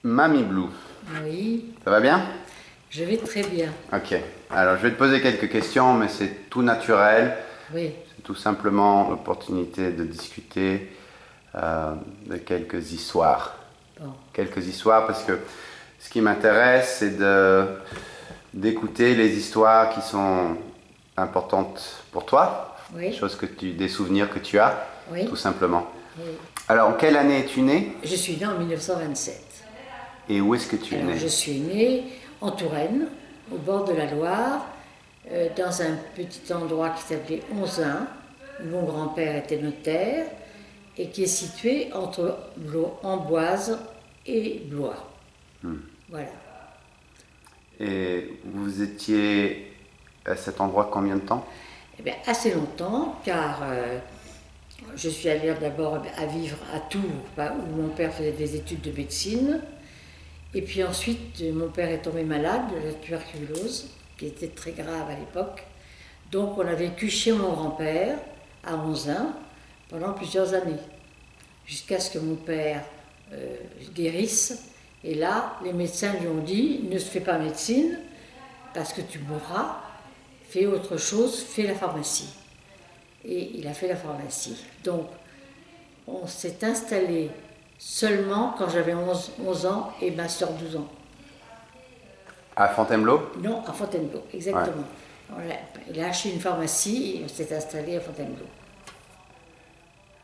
Mamie Blue, Oui, ça va bien? je vais très bien. Ok. Alors, je vais te poser quelques questions, mais c'est tout naturel. Oui, C'est tout simplement l'opportunité de discuter de quelques histoires. bon, Quelques histoires, parce que ce qui m'intéresse, c'est d'écouter les histoires qui sont importantes pour toi, oui, des souvenirs que tu as, tout oui, simplement. oui. Alors, en quelle année es-tu né Je suis née en 1927. et où est-ce que tu es Alors, né? je suis née en Touraine, au bord de la Loire, dans un petit endroit qui s'appelait Onzain, où mon grand-père était notaire, et qui est situé entre Amboise et Blois. Voilà. Et vous étiez à cet endroit combien de temps? Eh bien, assez longtemps, car je suis allée d'abord à vivre à Tours, où mon père faisait des études de médecine. Et puis ensuite, mon père est tombé malade de la tuberculose, qui était très grave à l'époque. Donc on a vécu chez mon grand-père, à Onzain, pendant plusieurs années, jusqu'à ce que mon père guérisse. Et là, les médecins lui ont dit, ne fais pas médecine, parce que tu mourras, fais autre chose, fais la pharmacie. Et il a fait la pharmacie. Donc on s'est installé seulement quand j'avais 11 ans et ma soeur 12 ans. À Fontainebleau? Non, à Fontainebleau, Ouais. exactement. Il a acheté une pharmacie et on s'est installé à Fontainebleau.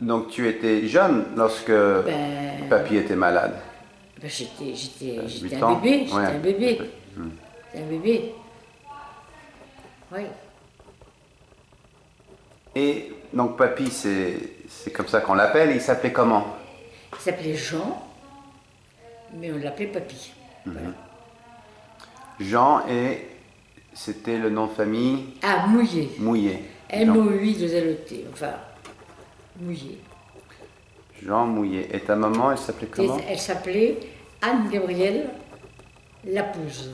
Donc tu étais jeune lorsque Ben, papy était malade. j'étais 8 un ans? bébé, Ouais. j'étais un bébé, j'étais un bébé, oui. Et donc papy, c'est comme ça qu'on l'appelle. Il s'appelait comment? Il s'appelait Jean, mais on l'appelait Papy. Voilà. Jean, et c'était le nom de famille Ah, Mouillé, Mouillet. Jean, M-O-U-2-L-E-T, enfin, Mouillé. Jean Mouillet. Et ta maman, elle s'appelait comment? Elle s'appelait Anne-Gabrielle Lapouze,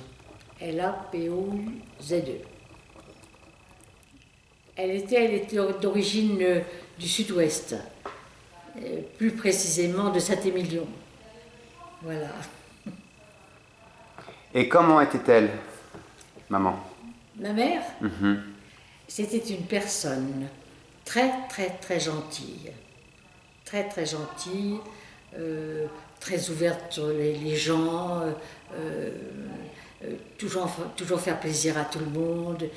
L-A-P-O-U-Z-E. Elle était d'origine du sud-ouest, plus précisément de Saint-Émilion. Voilà. Et comment était-elle, maman? Ma mère, c'était une personne très très très gentille, très très gentille, euh, très ouverte sur les gens, toujours faire plaisir à tout le monde.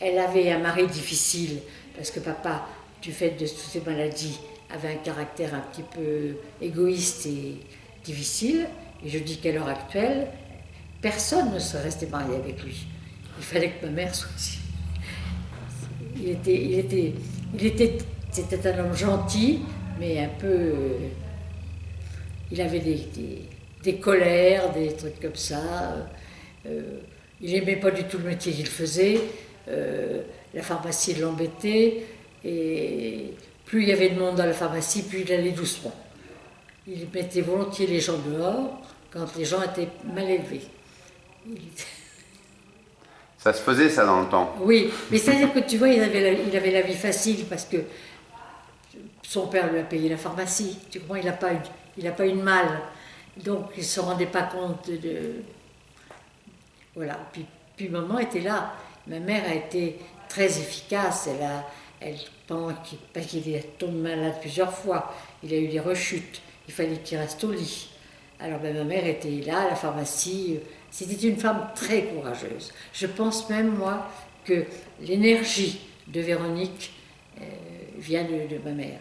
Elle avait un mari difficile parce que papa, du fait de toutes ses maladies, avait un caractère un petit peu égoïste et difficile. Et je dis qu'à l'heure actuelle, personne ne serait resté marié avec lui. Il fallait que ma mère soit aussi. Il était, il était, c'était un homme gentil, mais un peu. Il avait des colères, des trucs comme ça. Il n'aimait pas du tout le métier qu'il faisait. La pharmacie l'embêtait. Et plus il y avait de monde dans la pharmacie, plus il allait doucement. Il mettait volontiers les gens dehors quand les gens étaient mal élevés. Ça se faisait ça dans le temps. Oui, mais c'est-à-dire que tu vois, il avait la vie facile parce que son père lui a payé la pharmacie. Tu comprends, il n'a pas une malle. Donc il ne se rendait pas compte de. Voilà. Puis maman était là. Ma mère a été très efficace. Pendant qu'il est tombé malade plusieurs fois, il a eu des rechutes. Il fallait qu'il reste au lit. Alors ma mère était là à la pharmacie. C'était une femme très courageuse. Je pense même, moi, que l'énergie de Véronique vient de ma mère.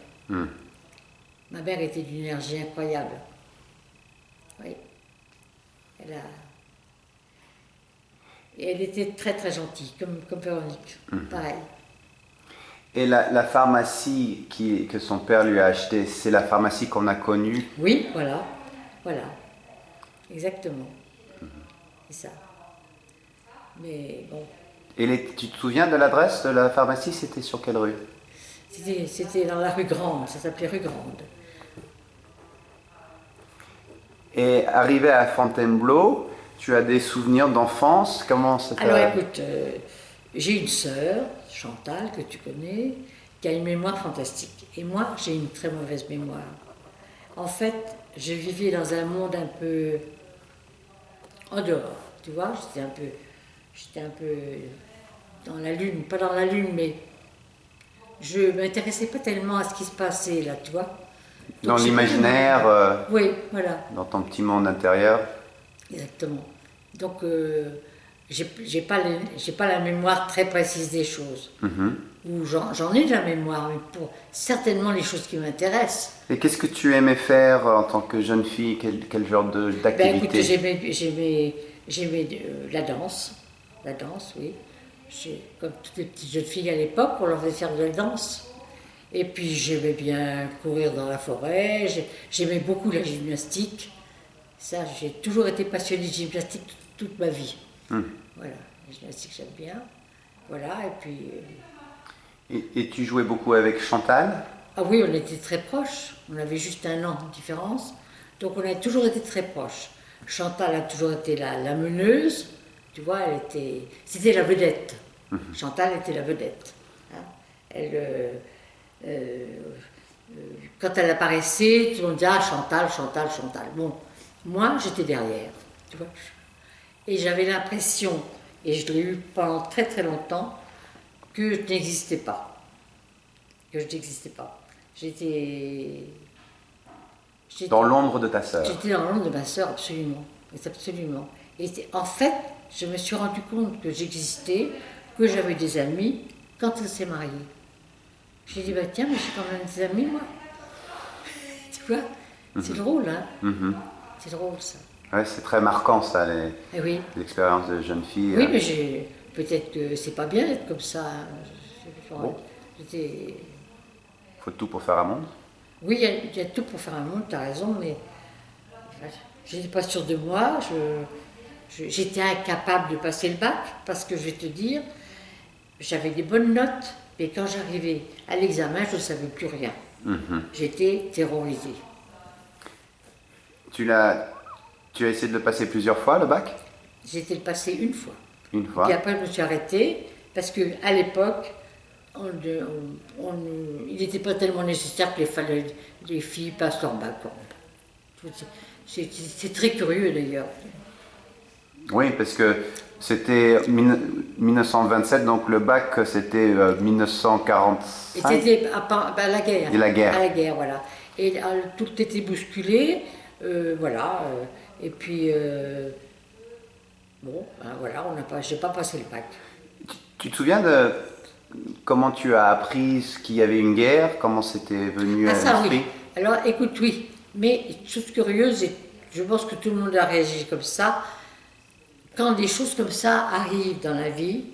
Ma mère était d'une énergie incroyable. Oui. Elle a... Et elle était très très gentille, comme Véronique. Pareil. Et la pharmacie que son père lui a achetée, c'est la pharmacie qu'on a connue. Oui, voilà. Voilà. Exactement. C'est ça. Mais bon. Et tu te souviens de l'adresse de la pharmacie? C'était sur quelle rue? C'était dans la rue Grande. Ça s'appelait rue Grande. Et arrivé à Fontainebleau, tu as des souvenirs d'enfance? Comment ça Alors t'a... écoute, j'ai une sœur, Chantal, que tu connais, qui a une mémoire fantastique. Et moi, j'ai une très mauvaise mémoire. En fait, je vivais dans un monde un peu en dehors. Tu vois, j'étais un peu dans la lune, pas dans la lune, mais je m'intéressais pas tellement à ce qui se passait là, tu vois. Dans Donc j'ai pas tellement l'imaginaire, regardé. Oui, voilà, dans ton petit monde intérieur. exactement. Donc j'ai pas la mémoire très précise des choses. Mhm. Ou j'en ai de la mémoire, mais pour certainement les choses qui m'intéressent. Et qu'est-ce que tu aimais faire en tant que jeune fille? Quel genre Ben écoute, d'activité? la danse, oui. Comme toutes les petites jeunes filles à l'époque, on leur faisait faire de la danse. Et puis j'aimais bien courir dans la forêt, j'aimais beaucoup la gymnastique. Ça, j'ai toujours été passionnée de gymnastique toute ma vie. Hmm. Voilà, la gymnastique j'aime bien. Voilà, et puis... Et tu jouais beaucoup avec Chantal? ah oui, on était très proches, on avait juste un an de différence, donc on a toujours été très proches. Chantal a toujours été la meneuse, tu vois, c'était la vedette. Chantal était la vedette. Hein. Elle, euh, quand elle apparaissait, tout le monde disait ah, Chantal, Chantal, Chantal. Bon, moi j'étais derrière, tu vois. Et j'avais l'impression, et je l'ai eu pendant très très longtemps, que je n'existais pas. Que je n'existais pas. J'étais Dans l'ombre de ta sœur. J'étais dans l'ombre de ma sœur, absolument. Absolument. Et en fait, je me suis rendu compte que j'existais, que j'avais des amis quand elle s'est mariée. J'ai dit, bah tiens, mais j'ai quand même des amis, moi. Tu vois, c'est drôle, hein. Mhm. C'est drôle, ça. Ouais, c'est très marquant ça, Eh oui. les expériences de jeune fille. Oui, mais peut-être que c'est pas bien d'être comme ça. Hein. Bon. J'étais... Faut tout pour faire un monde. Oui, il y a tout pour faire un monde, tu as raison, mais je n'étais pas sûre de moi. J'étais incapable de passer le bac parce que je vais te dire, j'avais des bonnes notes, mais quand j'arrivais à l'examen, je ne savais plus rien. Mhm. J'étais terrorisée. Tu as essayé de le passer plusieurs fois, le bac? J'ai été le passer une fois. Une fois. Puis après, je me suis arrêtée parce qu'à l'époque, il n'était pas tellement nécessaire que les filles passent leur bac. C'est très curieux d'ailleurs. Oui, parce que c'était 1927, donc le bac c'était 1945. Et c'était à la guerre. Et la guerre. À la guerre, voilà. Et tout était bousculé, voilà. Et puis, bon, ben, voilà, j'ai pas passé le bac. Tu te souviens de comment tu as appris qu'il y avait une guerre? Comment c'était venu Ah à ça, oui. l'esprit? Alors, écoute, oui. Mais, chose curieuse, et je pense que tout le monde a réagi comme ça, quand des choses comme ça arrivent dans la vie,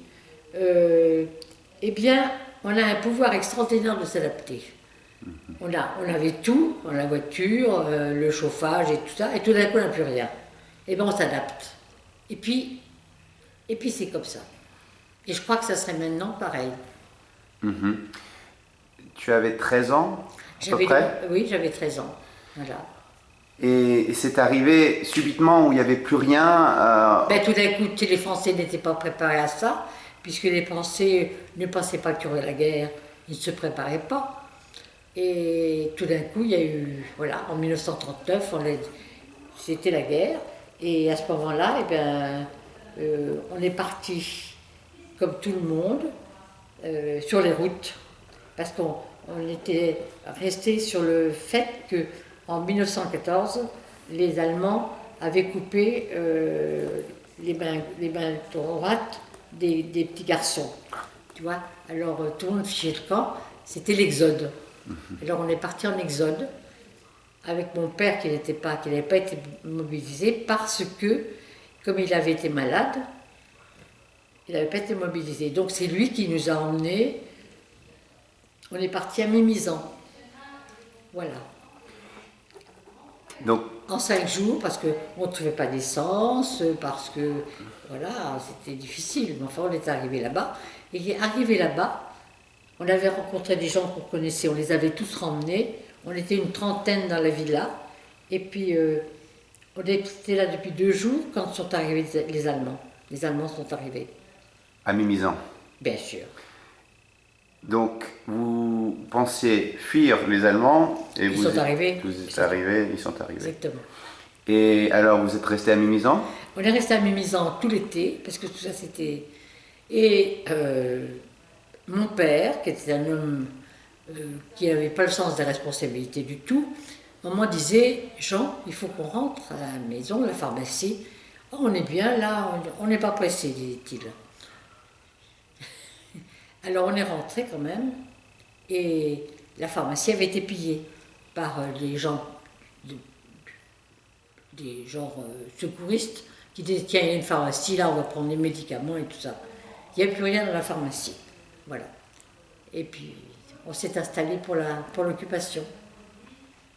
eh bien, on a un pouvoir extraordinaire de s'adapter. On avait tout, on a la voiture, le chauffage et tout ça, et tout d'un coup on n'a plus rien. Et bien on s'adapte. Et puis c'est comme ça. Et je crois que ça serait maintenant pareil. Mhm. Tu avais 13 ans, à peu près? Oui, j'avais 13 ans. Voilà. Et c'est arrivé subitement où il n'y avait plus rien. Ben, tout d'un coup, les Français n'étaient pas préparés à ça, puisque les Français ne pensaient pas qu'il y aurait la guerre, ils ne se préparaient pas. Et tout d'un coup, il y a eu, voilà, en 1939, c'était la guerre. Et à ce moment-là, eh ben, on est parti, comme tout le monde, sur les routes. Parce qu'on était resté sur le fait qu'en 1914, les Allemands avaient coupé les mains droites des petits garçons. Tu vois. Alors tout le monde fichait le camp, c'était l'exode. Alors on est parti en exode avec mon père qui n'avait pas été mobilisé parce que, comme il avait été malade, il n'avait pas été mobilisé. Donc c'est lui qui nous a emmenés. On est parti à Mimizan. Voilà. Donc, en 5 jours, parce qu'on ne trouvait pas d'essence, parce que, voilà, c'était difficile. Mais enfin, on est arrivé là-bas. Et arrivé là-bas, on avait rencontré des gens qu'on connaissait, on les avait tous ramenés. On était une trentaine dans la villa. Et puis, on était là depuis 2 jours quand sont arrivés les Allemands. Les Allemands sont arrivés. à Mimizan. Bien sûr. Donc, vous pensiez fuir les Allemands et Ils sont arrivés. Vous êtes arrivés, ils sont arrivés. Exactement. Et alors, vous êtes resté à Mimizan? On est resté à Mimizan tout l'été, parce que tout ça c'était... Et mon père, qui était un homme qui n'avait pas le sens des responsabilités du tout, maman disait, Jean, il faut qu'on rentre à la maison, à la pharmacie. Oh, on est bien là, on n'est pas pressé, disait-il. Alors on est rentré quand même, et la pharmacie avait été pillée par des gens secouristes qui disaient, tiens, il y a une pharmacie, là on va prendre des médicaments et tout ça. Il n'y avait plus rien dans la pharmacie. Voilà. Et puis on s'est installé pour l'occupation.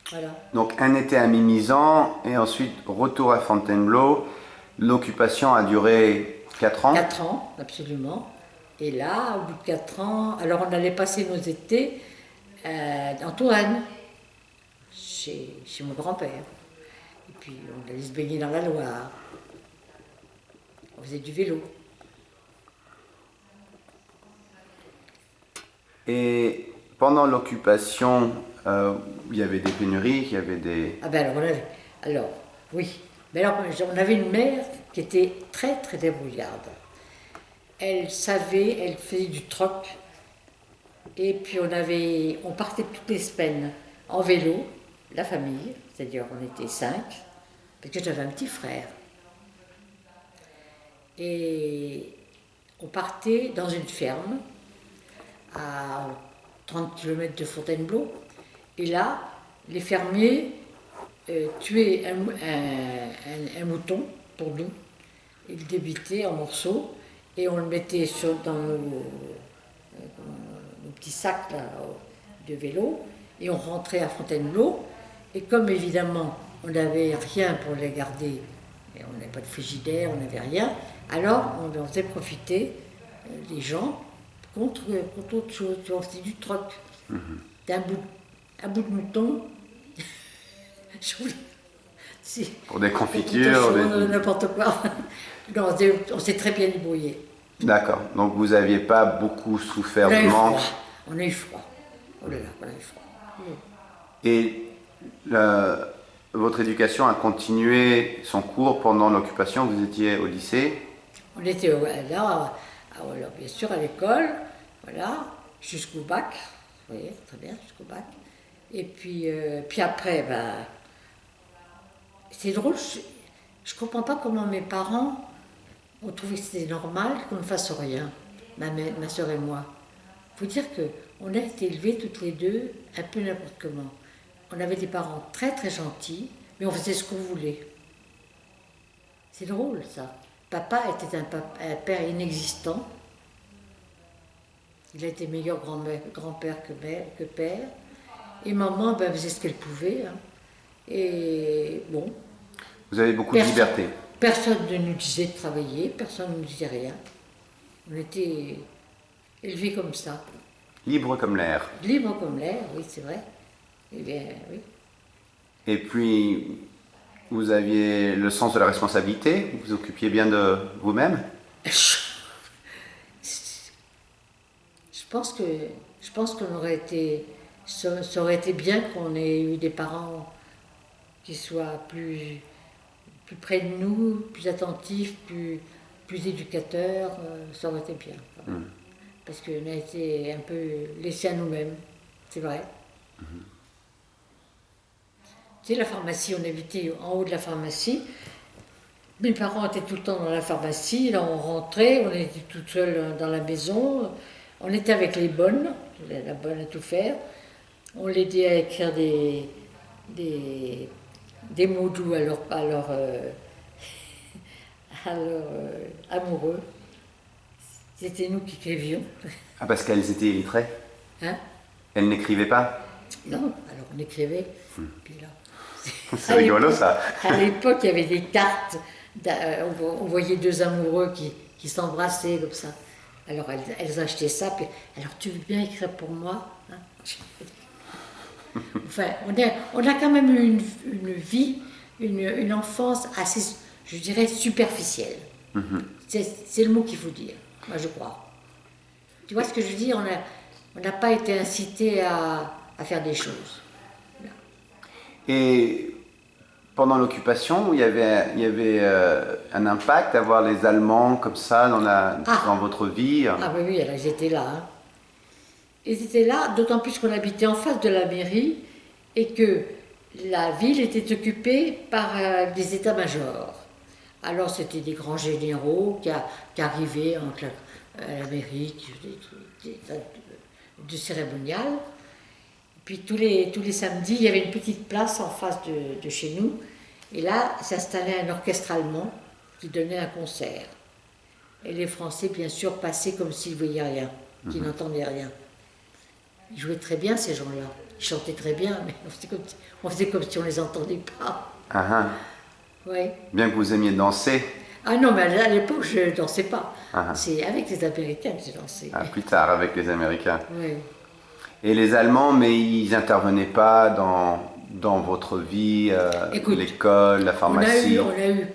Voilà. Donc un été à Mimizan et ensuite retour à Fontainebleau. L'occupation a duré 4 ans. 4 ans, absolument. Et là, au bout de 4 ans, alors on allait passer nos étés en Touraine, chez mon grand-père. Et puis on allait se baigner dans la Loire. On faisait du vélo. Et pendant l'occupation, il y avait des pénuries, il y avait des... Ah ben alors, oui. Mais alors, on avait une mère qui était très très débrouillarde. Elle savait, elle faisait du troc. Et puis on partait toutes les semaines en vélo, la famille, c'est-à-dire on était 5, parce que j'avais un petit frère. Et on partait dans une ferme à 30 km de Fontainebleau. Et là, les fermiers tuaient un mouton pour nous. Ils le débitaient en morceaux et on le mettait dans nos petits sacs là, de vélo et on rentrait à Fontainebleau. Et comme évidemment on n'avait rien pour les garder, et on n'avait pas de frigidaire, on n'avait rien, alors on leur faisait profiter les gens contre autre chose. On faisait du troc. Un bout de mouton. Pour des confitures, n'importe quoi. Non, on s'est très bien débrouillé. D'accord. Donc vous n'aviez pas beaucoup souffert du manque. On a eu froid. Oh là là, on a eu froid. Et votre éducation a continué son cours pendant l'occupation. Vous étiez au lycée. On était là, alors, bien sûr, à l'école, voilà, jusqu'au bac. Vous voyez, très bien, jusqu'au bac. Et puis après, ben, c'est drôle, je ne comprends pas comment mes parents ont trouvé que c'était normal qu'on ne fasse rien, ma soeur et moi. Il faut dire qu'on a été élevés toutes les deux un peu n'importe comment. On avait des parents très très gentils, mais on faisait ce qu'on voulait. C'est drôle ça. Papa était un père inexistant. Il a été meilleur grand-père que père. Et maman ben, faisait ce qu'elle pouvait. Hein. Et bon. Vous avez beaucoup de liberté. Personne ne nous disait de travailler, personne ne nous disait rien. On était élevés comme ça. Libre comme l'air. Libre comme l'air, oui, c'est vrai. Eh bien, oui. Et puis, vous aviez le sens de la responsabilité, vous vous occupiez bien de vous-même. Je pense qu'on aurait été, ça aurait été bien qu'on ait eu des parents qui soient plus près de nous, plus attentifs, plus éducateurs, ça aurait été bien. Parce qu'on a été un peu laissés à nous-mêmes, c'est vrai. Tu sais, la pharmacie, on habitait en haut de la pharmacie. Mes parents étaient tout le temps dans la pharmacie, là on rentrait, on était tout seul dans la maison. On était avec les bonnes, la bonne à tout faire. On l'aidait à écrire des mots doux à leurs amoureux. C'était nous qui écrivions. Ah, parce qu'elles étaient illettrées. Hein? Elles n'écrivaient pas. Non, alors on écrivait. Puis là, c'est rigolo ça. À l'époque, il y avait des cartes. On voyait deux amoureux qui s'embrassaient comme ça. Alors elles achetaient ça. Puis, alors tu veux bien écrire pour moi, hein? Enfin, on a quand même eu une vie, une enfance assez, je dirais, superficielle. C'est le mot qu'il faut dire, moi je crois. Tu vois ce que je veux dire? On n'a pas été incité à faire des choses. Et pendant l'occupation, il y avait un impact d'avoir les Allemands comme ça dans votre vie? Ah oui, oui, alors ils étaient là. Hein. Ils étaient là, d'autant plus qu'on habitait en face de la mairie et que la ville était occupée par des états-majors. Alors c'était des grands généraux qui arrivaient à la mairie, qui faisaient du cérémonial. Puis tous les samedis, il y avait une petite place en face de chez nous. Et là, s'installait un orchestre allemand qui donnait un concert. Et les Français, bien sûr, passaient comme s'ils ne voyaient rien, qu'ils n'entendaient rien. Ils jouaient très bien, ces gens-là. Ils chantaient très bien, mais on faisait comme si on ne les entendait pas. Ah, ah. Ouais. Bien que vous aimiez danser. Ah non, mais à l'époque, je ne dansais pas. Ah, ah. C'est avec les Américains que j'ai dansé. Ah, plus tard, avec les Américains. Oui. Et les Allemands, mais ils n'intervenaient pas dans votre vie, Écoute, l'école, la pharmacie? On a eu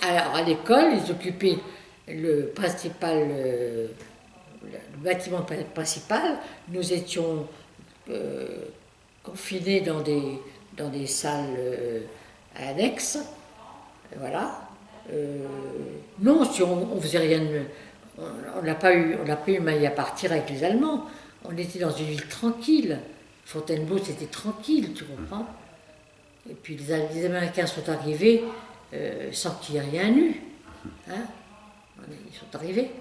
alors à l'école, ils occupaient le principal, le bâtiment principal. Nous étions confinés dans des salles annexes. Voilà. Non, si on faisait rien de. On n'a pas eu maille à partir avec les Allemands. On était dans une ville tranquille. Fontainebleau, c'était tranquille, tu comprends? Et puis les Américains sont arrivés sans qu'il y ait rien eu. Hein? Ils sont arrivés.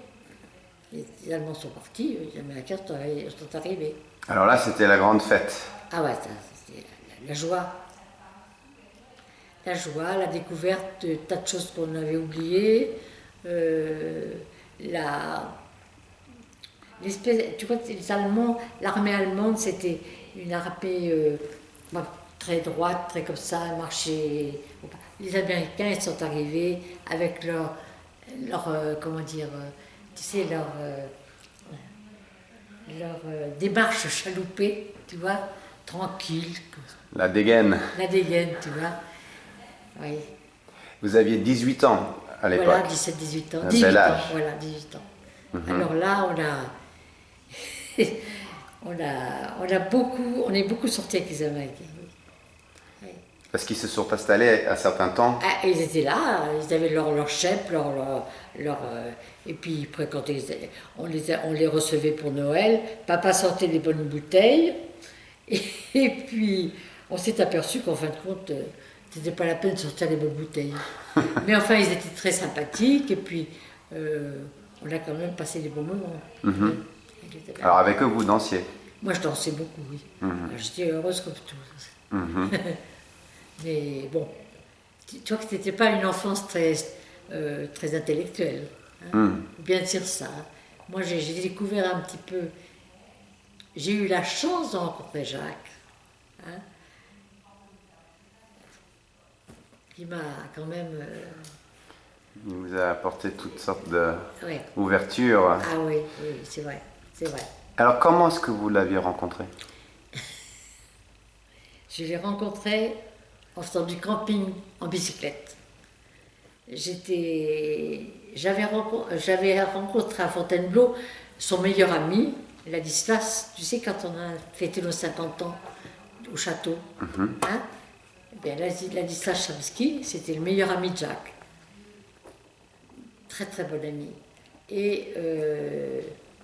Les Allemands sont partis, les Américains sont arrivés. Alors là, c'était la grande fête. Ah ouais, c'était la joie. La joie, la découverte de tas de choses qu'on avait oubliées. Tu vois, les Allemands, l'armée allemande, c'était une armée très droite, très comme ça, marchait. Les Américains, ils sont arrivés avec leur comment dire, tu sais, leur démarche chaloupée, tu vois, tranquille. La dégaine. La dégaine, tu vois. Oui. Vous aviez 18 ans à l'époque. Voilà, 17-18 ans. Un 18 bel ans, âge. voilà, 18 ans. Alors là, on est beaucoup sortis avec les Américains. Oui. Parce qu'ils se sont installés à un certain temps. Ah, ils étaient là, ils avaient leur chef, et puis ils fréquentaient, on les recevait pour Noël. Papa sortait des bonnes bouteilles, et puis on s'est aperçu qu'en fin de compte, c'était pas la peine de sortir les bonnes bouteilles. Mais enfin, ils étaient très sympathiques, et puis on a quand même passé des bons moments. Alors avec eux, vous dansiez? Moi, je dansais beaucoup, oui. J'étais heureuse comme tout. Mais bon, tu vois que c'était pas une enfance très intellectuelle. Hein. Faut bien dire ça. Moi, j'ai découvert un petit peu. J'ai eu la chance de rencontrer Jacques, hein, qui m'a quand même. Il vous a apporté toutes sortes Ouais. d'ouvertures. Ah oui, oui, c'est vrai, c'est vrai. Alors comment est-ce que vous l'aviez rencontré? Je l'ai rencontré en faisant du camping en bicyclette. J'avais rencontré à Fontainebleau son meilleur ami, Ladislas. Tu sais, quand on a fêté nos 50 ans au château, hein, eh bien, Ladislas Chamsky, c'était le meilleur ami de Jacques. Très très bon ami. Et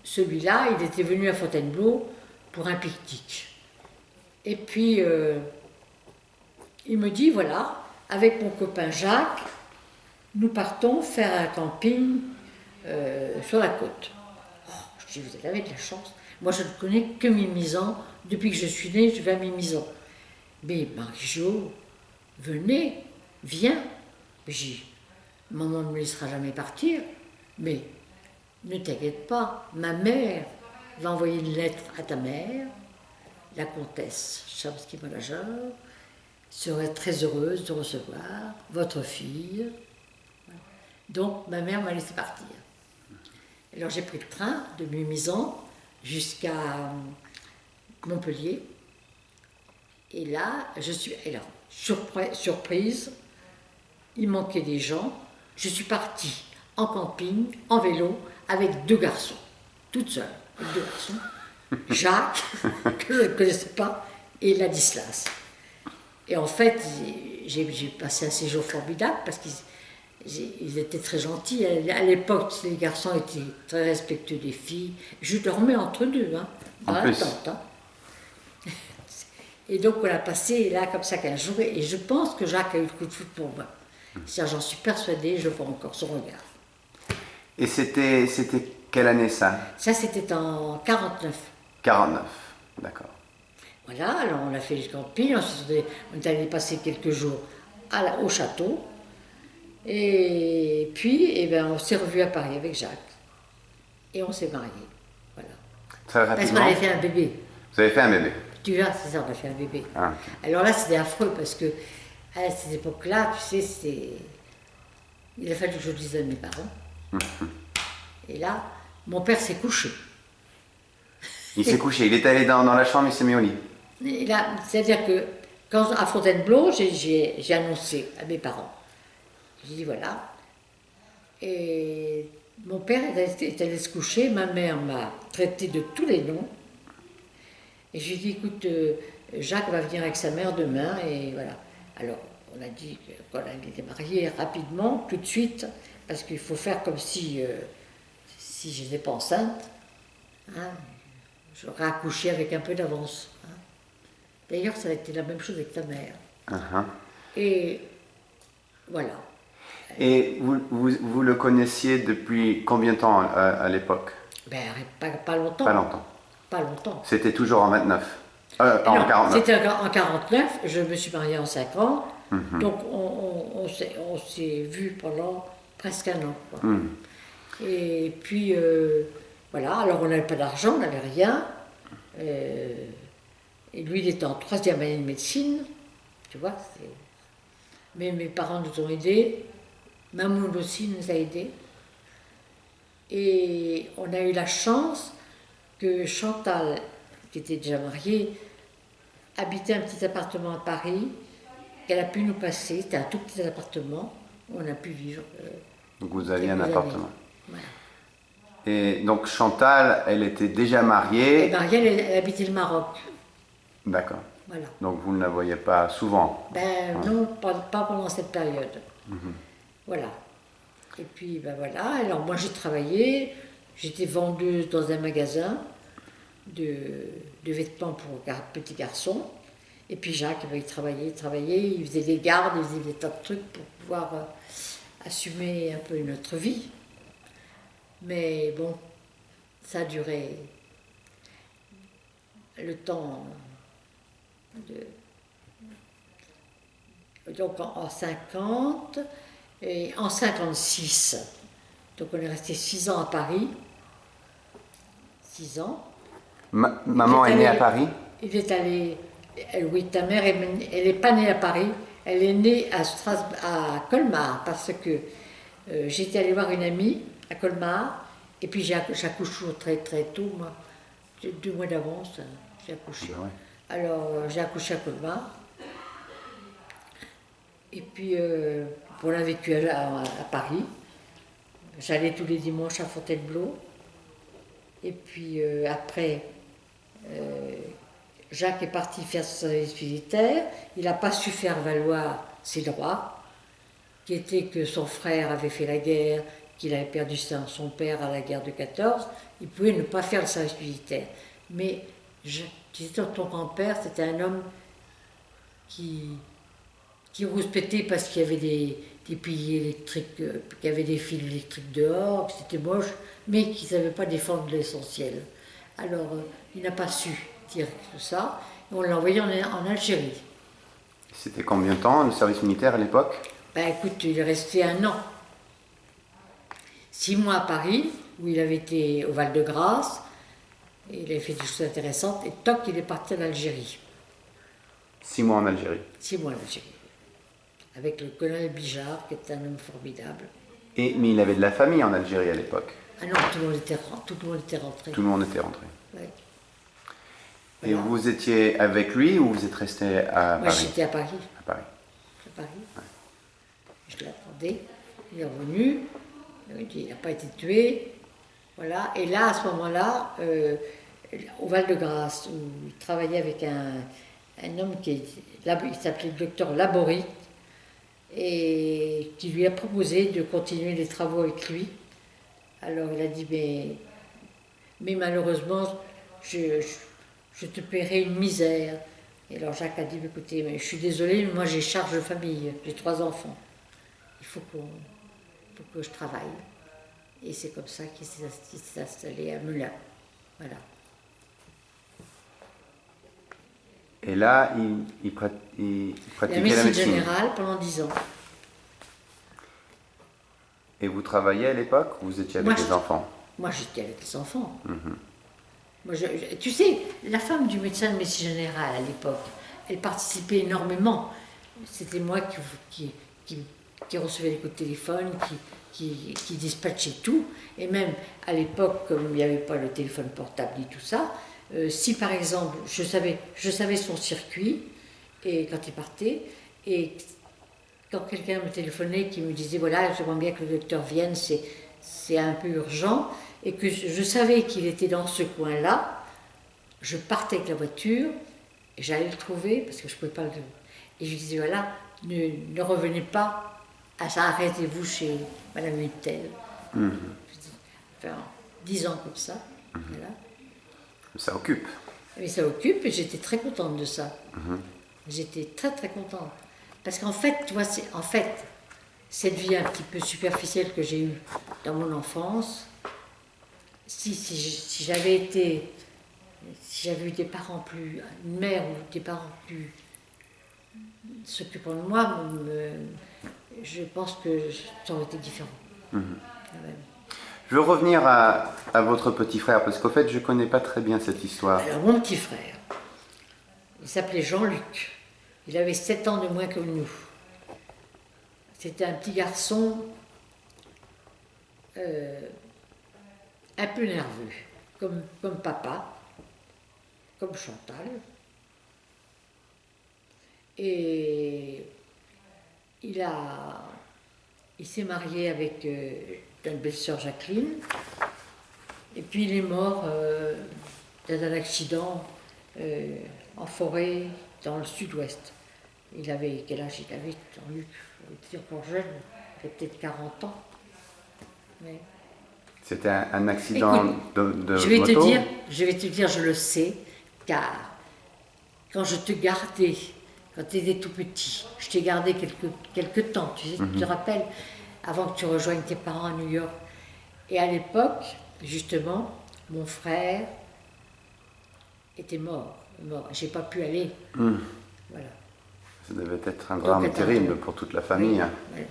celui-là, il était venu à Fontainebleau pour un pique-nique. Et puis, il me dit, voilà, avec mon copain Jacques, nous partons faire un camping sur la côte. Oh, je dis, vous avez de la chance. Moi, je ne connais que Mimizan. Depuis que je suis née, je vais à Mimizan. Mais Marie-Jo, venez, viens. J'ai dit, maman ne me laissera jamais partir, mais ne t'inquiète pas, ma mère va envoyer une lettre à ta mère, la comtesse Chamsky-Malajov serait très heureuse de recevoir votre fille. Donc ma mère m'a laissé partir. Alors j'ai pris le train de Mimizan jusqu'à Montpellier. Et là, surprise, il manquait des gens. Je suis partie en camping, en vélo, avec 2 garçons, toute seule, avec 2 garçons. Jacques, que je ne connaissais pas, et Ladislas. Et en fait, j'ai passé un séjour formidable parce qu'ils étaient très gentils. À l'époque, les garçons étaient très respectueux des filles. Je dormais entre deux, hein, dans la tente. Hein. Et donc on a passé là comme ça 15 jours et je pense que Jacques a eu le coup de foudre pour moi. J'en suis persuadée, je vois encore son regard. Et c'était quelle année ça? Ça c'était en 49. 49, d'accord. Voilà, alors on a fait le camping, ensuite on est allé passer quelques jours au château. Et puis eh ben, on s'est revus à Paris avec Jacques. Et on s'est mariés. Voilà. Très rapidement. Parce qu'on avait fait un bébé. Vous avez fait un bébé? Tu vois, c'est ça, on a fait un bébé. Ah, okay. Alors là, c'était affreux parce que à cette époque-là, tu sais, il a fallu que je le dise à mes parents. Et là, mon père s'est couché. Il s'est couché, il est allé dans la chambre, il s'est mis au lit. C'est-à-dire que quand à Fontainebleau, j'ai annoncé à mes parents. J'ai dit voilà. Et mon père est allé se coucher, ma mère m'a traité de tous les noms. Et je lui ai dit écoute, Jacques va venir avec sa mère demain, et voilà. Alors, on a dit qu'on était mariés rapidement, tout de suite, parce qu'il faut faire comme si je n'étais pas enceinte. Hein, j'aurais accouché avec un peu d'avance. Hein. D'ailleurs, ça a été la même chose avec ta mère. Et voilà. Et vous le connaissiez depuis combien de temps à l'époque? Ben, pas longtemps. Pas longtemps. Pas longtemps. C'était toujours en 29? En 49. C'était en 49, je me suis mariée en 50, donc on s'est vus pendant presque un an. Quoi. Et puis, voilà, alors on n'avait pas d'argent, on n'avait rien. Et lui, il était en 3e année de médecine, tu vois. Mais mes parents nous ont aidés, maman aussi nous a aidés. Et on a eu la chance que Chantal, qui était déjà mariée, habitait un petit appartement à Paris, qu'elle a pu nous passer. C'était un tout petit appartement où on a pu vivre. Donc vous aviez un appartement. Voilà. Et donc Chantal, elle était déjà mariée. Et mariée, elle habitait le Maroc. D'accord. Voilà. Donc vous ne la voyez pas souvent? Ben non, pas pendant cette période. Voilà. Et puis ben voilà, alors moi j'ai travaillé, j'étais vendeuse dans un magasin de vêtements pour petits garçons. Et puis Jacques, il travaillait, il faisait des gardes, il faisait des tas de trucs pour pouvoir assumer un peu notre vie. Mais bon, ça a duré le temps donc en 50 et en 56. Donc on est resté 6 ans à Paris. 6 ans. Maman est née à Paris? Il est allé. Oui, ta mère, elle n'est pas née à Paris. Elle est née à Colmar parce que j'étais allée voir une amie à Colmar. Et puis j'accouche toujours très très tôt, moi. 2 mois d'avance, j'ai accouché. Ah ouais. Alors j'ai accouché à Colmar. Et puis on a vécu à Paris. J'allais tous les dimanches à Fontainebleau. Et puis après, Jacques est parti faire son service militaire. Il n'a pas su faire valoir ses droits, qui était que son frère avait fait la guerre, qu'il avait perdu son père à la guerre de 14. Il pouvait ne pas faire le service militaire. Mais ton grand-père, c'était un homme qui rouspétait parce qu'il y avait des piliers électriques, qu'il y avait des fils électriques dehors, que c'était moche, mais qu'il ne savait pas défendre l'essentiel. Alors, il n'a pas su dire tout ça, et on l'a envoyé en Algérie. C'était combien de temps le service militaire à l'époque? Ben écoute, il est resté 1 an. 6 mois à Paris, où il avait été au Val-de-Grâce, et il avait fait des choses intéressantes, et toc, il est parti en Algérie. 6 mois en Algérie. 6 mois en Algérie. Avec le colonel Bijard, qui est un homme formidable. Mais il avait de la famille en Algérie à l'époque? Ah non, tout le monde était rentré. Tout le monde était rentré. Oui. Et Voilà. vous étiez avec lui ou vous êtes resté à Paris? Moi, j'étais à Paris. À Paris. À Paris. Ouais. Je l'attendais. Il est revenu. Il n'a pas été tué. Voilà. Et là, à ce moment-là, au Val-de-Grâce, où il travaillait avec un homme il s'appelait le docteur Laborie, et qui lui a proposé de continuer les travaux avec lui. Alors il a dit, mais malheureusement, je te paierai une misère. Et alors Jacques a dit, écoutez, mais je suis désolée, mais moi j'ai charge de famille, j'ai 3 enfants. Il faut que je travaille. Et c'est comme ça qu'il s'est installé à Melun. Voilà. Et là, il pratiquait la médecine. Générale pendant 10 ans. Et vous travailliez à l'époque ou vous étiez avec les enfants? Moi, j'étais avec les enfants. Moi, tu sais, la femme du médecin de médecine générale à l'époque, elle participait énormément. C'était moi qui recevais les coups de téléphone, qui dispatchait tout. Et même à l'époque, comme il n'y avait pas le téléphone portable ni tout ça, si par exemple, je savais son circuit, et quand il partait, et quand quelqu'un me téléphonait qui me disait voilà, j'aimerais bien que le docteur vienne, c'est un peu urgent, et que je savais qu'il était dans ce coin-là, je partais avec la voiture, et j'allais le trouver, parce que je ne pouvais pas le... Et je lui disais voilà, ne revenez pas, arrêtez-vous chez Madame Hutel. Enfin, 10 ans comme ça, voilà. Ça occupe. Mais ça occupe, et j'étais très contente de ça. J'étais très très contente. Parce qu'en fait, tu vois, cette vie un petit peu superficielle que j'ai eue dans mon enfance, si j'avais eu des parents plus, une mère ou des parents plus s'occupant de moi, je pense que ça aurait été différent. Je veux revenir à votre petit frère, parce qu'au fait, je ne connais pas très bien cette histoire. Alors, mon petit frère, il s'appelait Jean-Luc. Il avait 7 ans de moins que nous. C'était un petit garçon un peu nerveux, comme papa, comme Chantal. Et il s'est marié avec notre belle-sœur Jacqueline. Et puis il est mort d'un accident en forêt dans le sud-ouest. Il avait, quel âge il avait, Jean-Luc? Il était encore jeune, il avait peut-être 40 ans. Mais... C'était un accident. Écoute, de moto? Je vais te dire, je le sais, car quand je te gardais, quand tu étais tout petit, je t'ai gardé quelques temps, tu te rappelles, avant que tu rejoignes tes parents à New York. Et à l'époque, justement, mon frère était mort. J'ai pas pu aller. Voilà. Ça devait être un drame terrible pour toute la famille. Oui.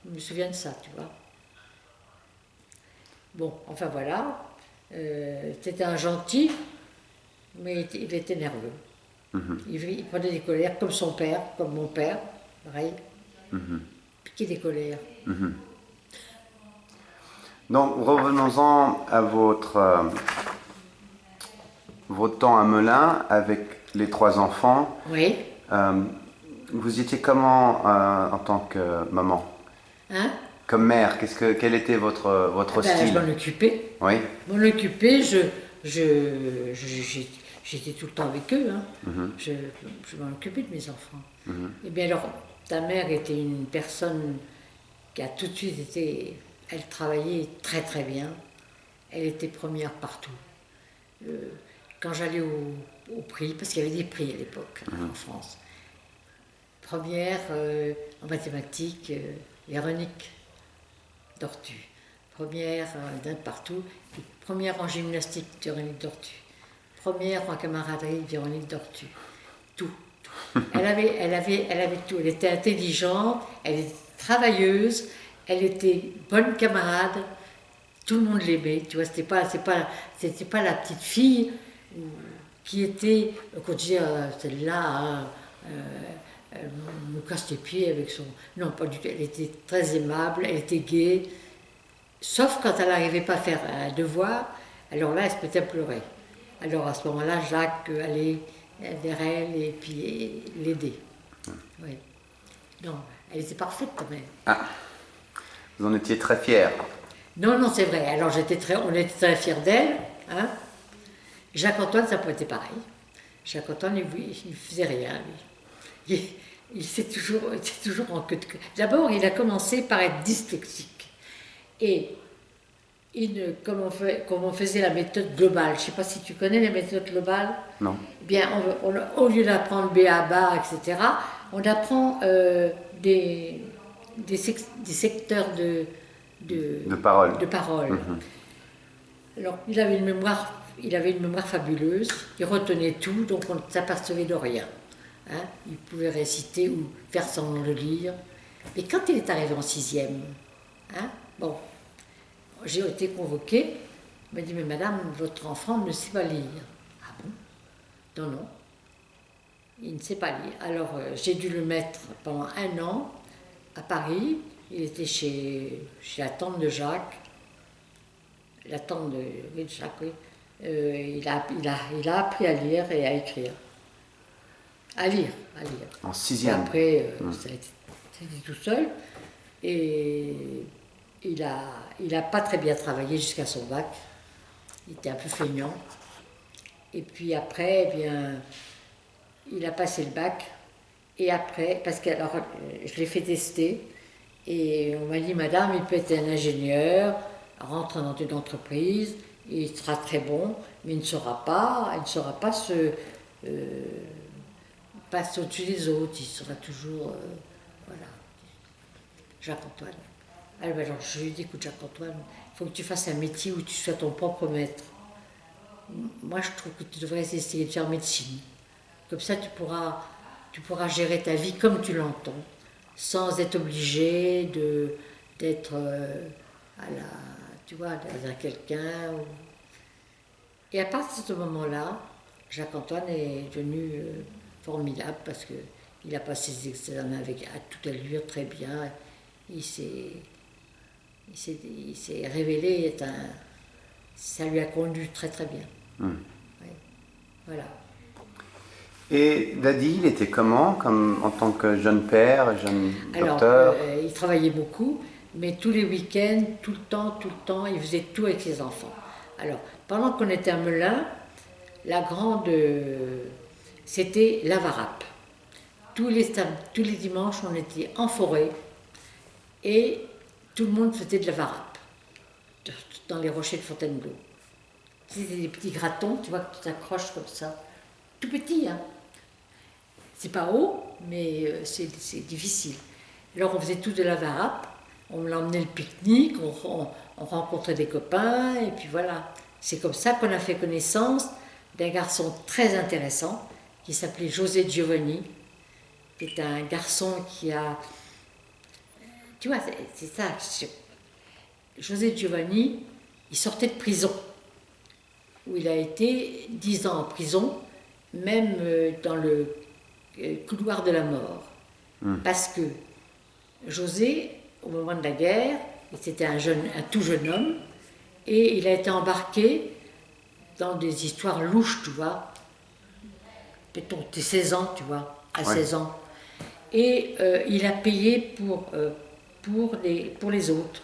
Je me souviens de ça, tu vois. Bon, enfin voilà. C'était un gentil, mais il était nerveux. Il prenait des colères, comme son père, comme mon père, pareil. Piquait des colères. Donc, revenons-en à votre temps à Melun avec les 3 enfants. Oui. Vous étiez comment en tant que maman? Comme mère, quel était votre style? Je m'en occupais. Oui. Je m'en occupais, j'étais tout le temps avec eux. Je m'en occupais de mes enfants. Et bien alors, ta mère était une personne qui a tout de suite été... Elle travaillait très très bien. Elle était première partout. Quand j'allais au prix, parce qu'il y avait des prix à l'époque en France. Première en mathématiques, Véronique Dortu. Première d'un partout. Première en gymnastique, Véronique Dortu. Première en camaraderie, Véronique Dortu. Tout. Elle avait tout. Elle était intelligente, elle était travailleuse, elle était bonne camarade. Tout le monde l'aimait. Tu vois, c'était pas la petite fille qui était, quand tu dis celle-là, elle me casse les pieds avec son... Non, pas du tout. Elle était très aimable, elle était gaie. Sauf quand elle n'arrivait pas à faire un devoir, alors là, elle se mettait à pleurer. Alors à ce moment-là, Jacques allait vers elle et puis l'aider. Oui. Non, elle était parfaite quand même. Ah, vous en étiez très fiers. Non, c'est vrai. Alors on était très fiers d'elle. Jacques-Antoine, ça peut être pareil. Jacques-Antoine, il ne faisait rien, lui. il s'est toujours en queue de queue. D'abord, il a commencé par être dyslexique. Et comme on faisait la méthode globale, je ne sais pas si tu connais la méthode globale. Non. Eh bien, au lieu d'apprendre B à bas, etc., on apprend des secteurs de parole. Alors, il avait une mémoire fabuleuse, il retenait tout, donc on ne s'apercevait de rien. Hein, il pouvait réciter ou faire semblant de lire. Mais quand il est arrivé en 6e, hein, bon, j'ai été convoquée, il m'a dit, mais madame, votre enfant ne sait pas lire. Ah bon? Non, il ne sait pas lire. Alors j'ai dû le mettre pendant 1 an à Paris, il était chez la tante de Jacques, la tante de Jacques, oui. Il a appris à lire et à écrire. À lire. En 6e. Et après, ça a été tout seul. Et il a pas très bien travaillé jusqu'à son bac. Il était un peu feignant. Et puis après, eh bien, il a passé le bac. Et après, parce que alors, je l'ai fait tester. Et on m'a dit, madame, il peut être un ingénieur, rentre dans une entreprise, il sera très bon, mais il ne saura pas passer au-dessus des autres, il sera toujours, voilà, Jacques-Antoine. Alors je lui ai dit, écoute Jacques-Antoine, il faut que tu fasses un métier où tu sois ton propre maître. Moi je trouve que tu devrais essayer de faire médecine. Comme ça tu pourras gérer ta vie comme tu l'entends, sans être obligé d'être tu vois, derrière quelqu'un. Et à partir de ce moment-là, Jacques-Antoine est devenu formidable parce qu'il a passé ses examens à toute allure, très bien. Il s'est révélé ça lui a conduit très très bien. Oui. Voilà. Et Dadi, il était comment en tant que jeune père, jeune docteur? Il travaillait beaucoup, mais tous les week-ends, tout le temps, il faisait tout avec ses enfants. Alors, pendant qu'on était à Melun, la grande, c'était la Varap. Tous les dimanches, on était en forêt et tout le monde faisait de la Varap dans les rochers de Fontainebleau. C'était des petits gratons, tu vois, que tu t'accroches comme ça. Tout petit, hein. C'est pas haut, mais c'est difficile. Alors on faisait tout de la Varap, on l'emmenait le pique-nique, on rencontrait des copains, et puis voilà. C'est comme ça qu'on a fait connaissance d'un garçon très intéressant qui s'appelait José Giovanni, qui est un garçon qui a... Tu vois, c'est ça. José Giovanni, il sortait de prison, où il a été 10 ans en prison, même dans le couloir de la mort. Parce que José, au moment de la guerre, c'était un tout jeune homme, et il a été embarqué dans des histoires louches, tu vois. Peut-être 16 ans, tu vois, à 16 ans. Et il a payé pour les autres.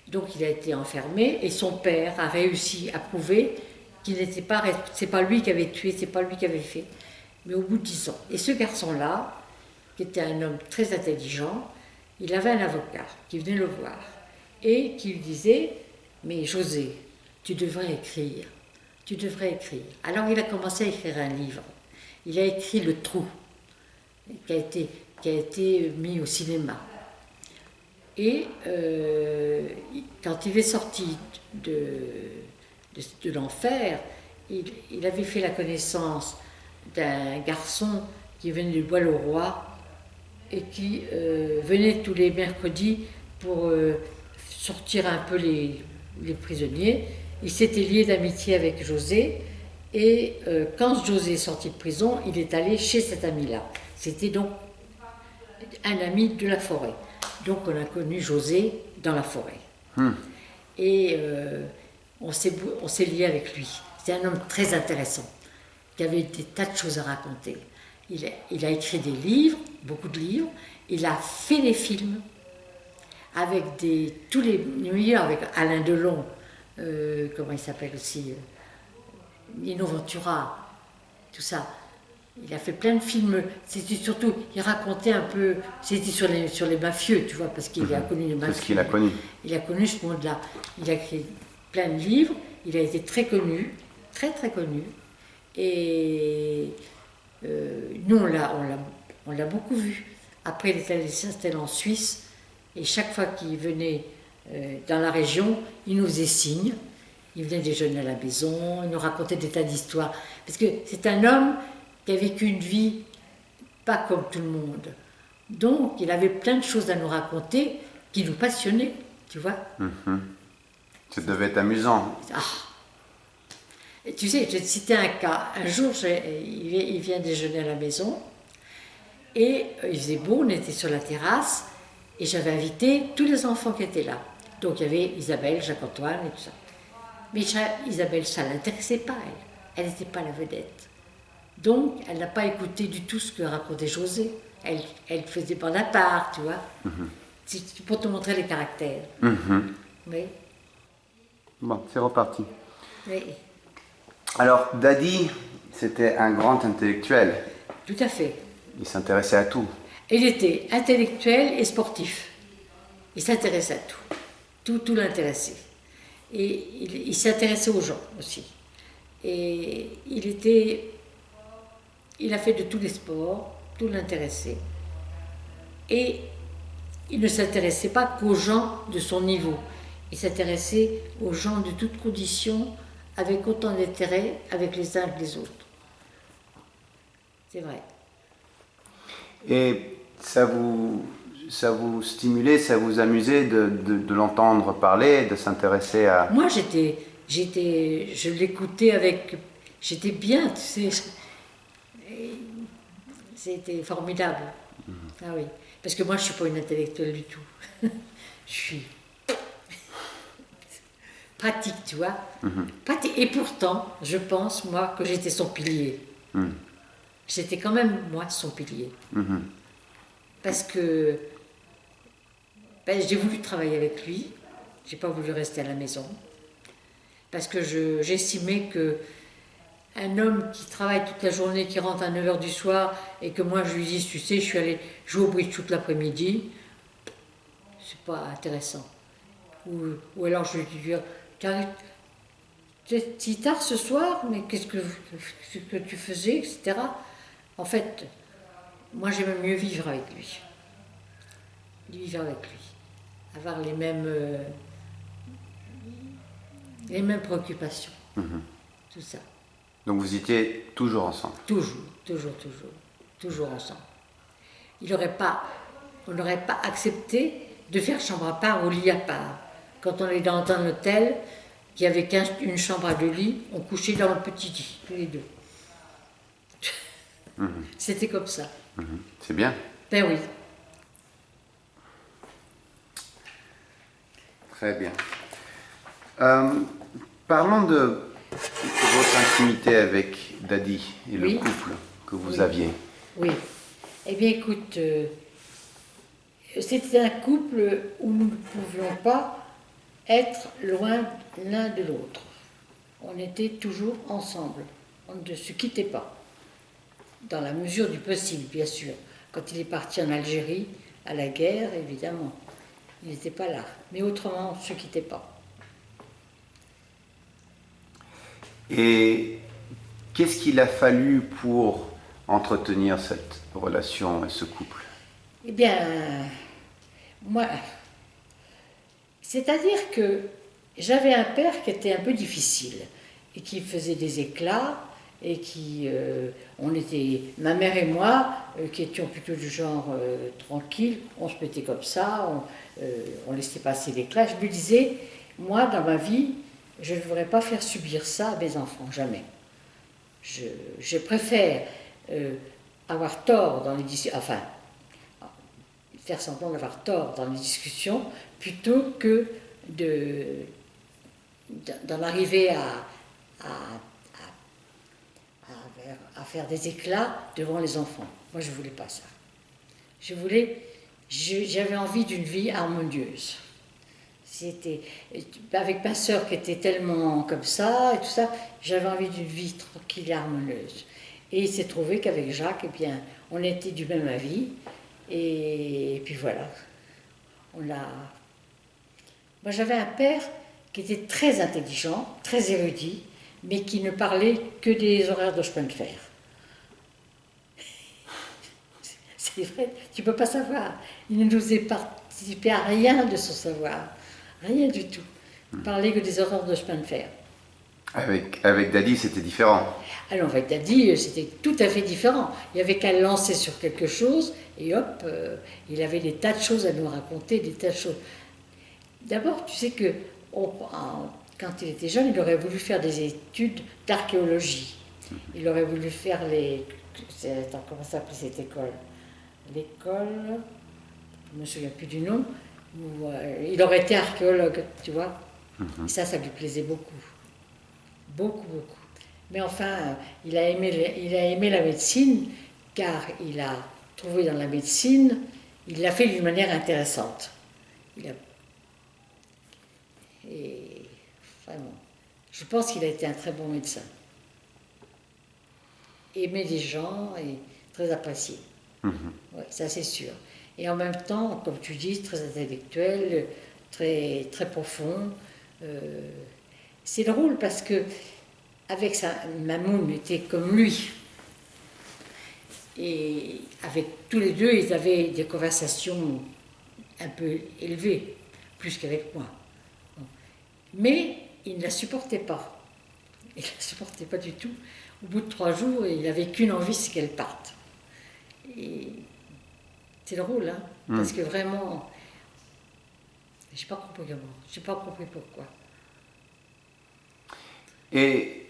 Donc il a été enfermé, et son père a réussi à prouver qu'il n'était pas... C'est pas lui qui avait tué, c'est pas lui qui avait fait. Mais au bout de 10 ans. Et ce garçon-là, qui était un homme très intelligent, il avait un avocat qui venait le voir et qui lui disait « Mais José, tu devrais écrire, tu devrais écrire. » Alors il a commencé à écrire un livre. Il a écrit Le Trou, qui a été mis au cinéma. Et quand il est sorti de l'enfer, il avait fait la connaissance d'un garçon qui venait du Bois-le-Roi et qui venait tous les mercredis pour sortir un peu les prisonniers. Il s'était lié d'amitié avec José, et quand José est sorti de prison, il est allé chez cet ami-là. C'était donc un ami de la forêt. Donc on a connu José dans la forêt. Et on s'est lié avec lui. C'est un homme très intéressant, qui avait des tas de choses à raconter. Il a écrit des livres, beaucoup de livres. Il a fait des films avec tous les meilleurs, avec Alain Delon, comment il s'appelle aussi, Nino Ventura, tout ça. Il a fait plein de films. C'était surtout, il racontait un peu, c'était sur les mafieux, tu vois, parce qu'il a connu les mafieux. C'est ce qu'il a connu. Il a connu ce monde-là. Il a écrit plein de livres. Il a été très connu, très très connu. Et nous, on l'a beaucoup vu. Après, il est allé s'installer en Suisse. Et chaque fois qu'il venait dans la région, il nous faisait signe. Il venait déjeuner à la maison, il nous racontait des tas d'histoires. Parce que c'est un homme qui a vécu une vie pas comme tout le monde. Donc, il avait plein de choses à nous raconter qui nous passionnaient, tu vois. Ça devait être amusant. Ah. Et tu sais, je vais te citer un cas. Un jour, il vient déjeuner à la maison et il faisait beau, on était sur la terrasse et j'avais invité tous les enfants qui étaient là. Donc, il y avait Isabelle, Jacques-Antoine et tout ça. Mais Isabelle, ça ne l'intéressait pas, elle. Elle n'était pas la vedette. Donc, elle n'a pas écouté du tout ce que racontait José. Elle faisait Bonaparte, tu vois. C'est pour te montrer les caractères. Oui. Bon, c'est reparti. Oui. Alors, Daddy, c'était un grand intellectuel. Tout à fait. Il s'intéressait à tout. Il était intellectuel et sportif. Il s'intéressait à tout. Tout l'intéressait. Et il s'intéressait aux gens aussi. Et il a fait de tous les sports, tout l'intéressait. Et il ne s'intéressait pas qu'aux gens de son niveau. Il s'intéressait aux gens de toutes conditions, avec autant d'intérêt avec les uns que les autres. C'est vrai. Et ça vous stimulait, ça vous amusait de l'entendre parler, de s'intéresser à... Moi, je l'écoutais avec... J'étais bien, tu sais. C'était formidable. Ah oui. Parce que moi, je ne suis pas une intellectuelle du tout. Je suis pratique, tu vois. Pratique. Et pourtant, je pense, moi, que j'étais son pilier. J'étais quand même, moi, son pilier. Parce que j'ai voulu travailler avec lui. Je n'ai pas voulu rester à la maison. Parce que j'estimais que un homme qui travaille toute la journée, qui rentre à 9h du soir, et que moi je lui dis, tu sais, je suis allée jouer au bridge toute l'après-midi, c'est pas intéressant. Ou alors je lui dis, c'est si tard ce soir, mais qu'est-ce que tu faisais, etc. En fait, moi j'aimais mieux vivre avec lui. Vivre avec lui. Avoir les mêmes préoccupations. Tout ça. Donc vous étiez toujours ensemble? Toujours ensemble. On n'aurait pas accepté de faire chambre à part ou lit à part. Quand on est dans un hôtel, il y avait une chambre à 2 lits, on couchait dans le petit lit, tous les deux. C'était comme ça. C'est bien. Ben oui. Très bien. Parlons de votre intimité avec Daddy et le couple que vous aviez. Oui. Eh bien, écoute, c'était un couple où nous ne pouvions pas être loin l'un de l'autre. On était toujours ensemble. On ne se quittait pas. Dans la mesure du possible, bien sûr. Quand il est parti en Algérie, à la guerre, évidemment, il n'était pas là. Mais autrement, on ne se quittait pas. Et qu'est-ce qu'il a fallu pour entretenir cette relation et ce couple? Eh bien, moi, c'est-à-dire que j'avais un père qui était un peu difficile et qui faisait des éclats et qui, on était, ma mère et moi, qui étions plutôt du genre tranquille, on se mettait comme ça, on laissait passer l'éclat. Je me disais, moi, dans ma vie, je ne voudrais pas faire subir ça à mes enfants, jamais. Je préfère avoir tort dans les discussions, enfin, faire semblant d'avoir tort dans les discussions, plutôt que d'en arriver à faire des éclats devant les enfants. Moi, je ne voulais pas ça. J'avais envie d'une vie harmonieuse. Avec ma sœur qui était tellement comme ça et tout ça, j'avais envie d'une vie tranquille et harmonieuse. Et il s'est trouvé qu'avec Jacques, eh bien, on était du même avis. Et puis voilà. On a... Moi, j'avais un père qui était très intelligent, très érudit, mais qui ne parlait que des horaires de chemin de fer. C'est vrai, tu ne peux pas savoir. Il ne nous faisait participer à rien de son savoir. Rien du tout. Il parlait que des horaires de chemin de fer. Avec Daddy, c'était différent. Alors avec Daddy, c'était tout à fait différent. Il n'y avait qu'à le lancer sur quelque chose, et hop, il avait des tas de choses à nous raconter, des tas de choses. D'abord, tu sais que quand il était jeune, il aurait voulu faire des études d'archéologie. Il aurait voulu faire les... Attends, comment s'appelait cette école? L'école, je ne me souviens plus du nom, où il aurait été archéologue, tu vois. Et ça lui plaisait beaucoup. Beaucoup, beaucoup. Mais enfin, il a aimé la médecine, car il a trouvé dans la médecine, il l'a fait d'une manière intéressante. Et vraiment, je pense qu'il a été un très bon médecin. Aimé des gens et très apprécié. Ouais, ça c'est sûr. Et en même temps, comme tu dis, très intellectuel, très, très profond. C'est drôle parce que avec Mamoun était comme lui. Et avec tous les deux, ils avaient des conversations un peu élevées, plus qu'avec moi. Mais il ne la supportait pas. Il ne la supportait pas du tout. Au bout de 3 jours, il n'avait qu'une envie, c'est qu'elle parte. Et c'est drôle, hein, parce que vraiment, je n'ai pas compris comment, je n'ai pas compris pourquoi. Et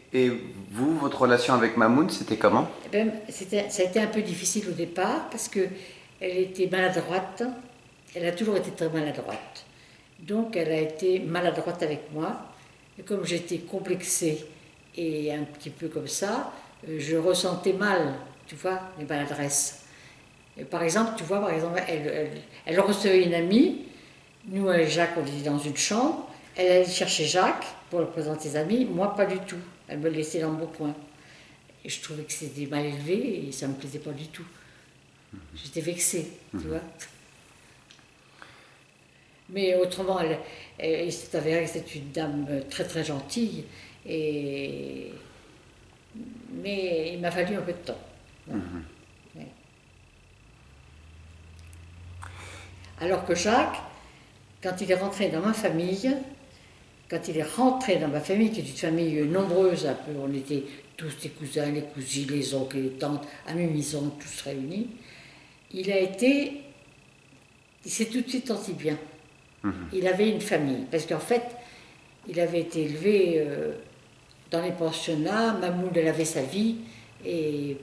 vous, votre relation avec Mamoun, c'était comment? Eh ben, ça a été un peu difficile au départ, parce qu'elle était maladroite, elle a toujours été très maladroite. Donc elle a été maladroite avec moi, et comme j'étais complexée et un petit peu comme ça, je ressentais mal, tu vois, les maladresses. Et par exemple, tu vois, elle recevait une amie, nous avec Jacques, on était dans une chambre, elle allait chercher Jacques pour le présenter ses amis, moi pas du tout, elle me laissait dans mon coin. Et je trouvais que c'était mal élevé et ça ne me plaisait pas du tout. J'étais vexée, tu vois. Mais autrement, il s'est avéré que c'est une dame très très gentille, mais il m'a fallu un peu de temps. Ouais. Alors que Jacques, quand il est rentré dans ma famille, qui est une famille nombreuse un peu, on était tous les cousins, les cousines, les oncles, les tantes, amis maison, tous réunis, il s'est tout de suite senti bien. Il avait une famille, parce qu'en fait, il avait été élevé dans les pensionnats, Mamoun elle avait sa vie, et